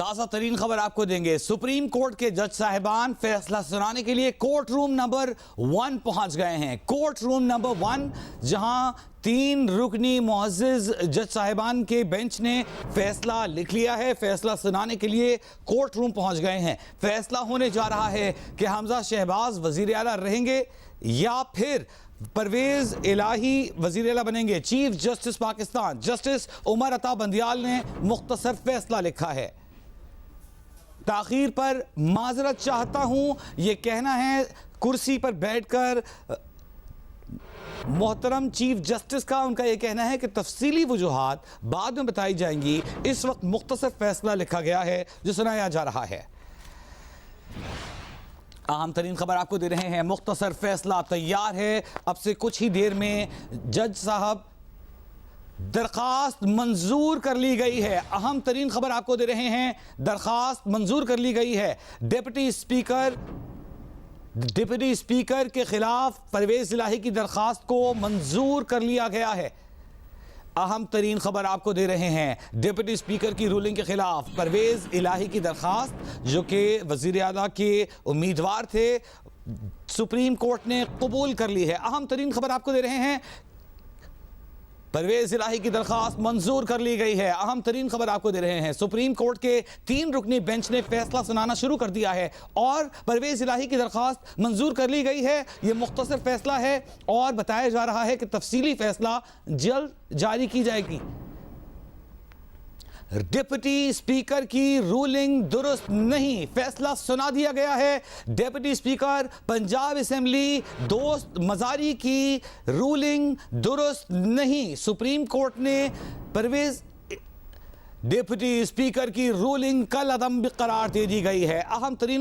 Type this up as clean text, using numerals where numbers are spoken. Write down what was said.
ताज़ा तरीन खबर आपको देंगे। सुप्रीम कोर्ट के जज साहिबान फैसला सुनाने के लिए कोर्ट रूम नंबर 1 पहुंच गए हैं। कोर्ट रूम नंबर 1 जहां 3 रुकनी मुअज़्ज़िज़ जज साहिबान के बेंच ने फैसला लिख लिया है। फैसला सुनाने के लिए कोर्ट रूम पहुंच गए हैं। फैसला होने जा रहा है कि हमजा शहबाज वज़ीर आला रहेंगे या फिर परवेज इलाही वज़ीर आला बनेंगे। Chief justice Pakistan justice Umar Ata Bandial ने मुख्तसर फैसला लिखा है। ताखीर पर माजरत चाहता हूं, यह कहना है कुर्सी पर बैठकर मोहतरम चीफ जस्टिस का। उनका यह कहना है कि तफसीली वजूहात बाद में बताई जाएंगी। इस वक्त मुख्तसर फैसला लिखा गया है जो सुनाया जा रहा है। अहम तरीन खबर आपको दे रहे हैं। मुख्तसर फैसला तैयार है। अब से कुछ ही देर में जज साहब दरखास्त मंजूर कर ली गई है। अहम तरीन खबर आपको दे रहे हैं। दरखास्त मंजूर कर ली गई है। डिप्टी स्पीकर के खिलाफ परवेज इलाही की दरखास्त को मंजूर कर लिया गया है। अहम तरीन खबर आपको दे रहे हैं। डिप्टी स्पीकर की रूलिंग के खिलाफ परवेज इलाही की दरखास्त, जो कि वजीर आला के उम्मीदवार थे, सुप्रीम कोर्ट ने कबूल कर ली है। अहम तरीन खबर आपको दे रहे हैं। परवेज इलाही की दरखास्त मंजूर कर ली गई है। अहम तरीन खबर आपको दे रहे हैं। सुप्रीम कोर्ट के 3 रुकनी बेंच ने फैसला सुनाना शुरू कर दिया है और परवेज इलाही की दरखास्त मंजूर कर ली गई है। यह मुख्तसर फैसला है और बताया जा रहा है कि तफसीली फैसला जल्द जारी की जाएगी। डिप्टी स्पीकर की रूलिंग दुरुस्त नहीं, फैसला सुना दिया गया है। डिप्टी स्पीकर पंजाब असेंबली दोस्त मजारी की रूलिंग दुरुस्त नहीं। सुप्रीम कोर्ट ने परवेज डिप्टी स्पीकर की रूलिंग कल अदम करार दे दी गई है। अहम तरीन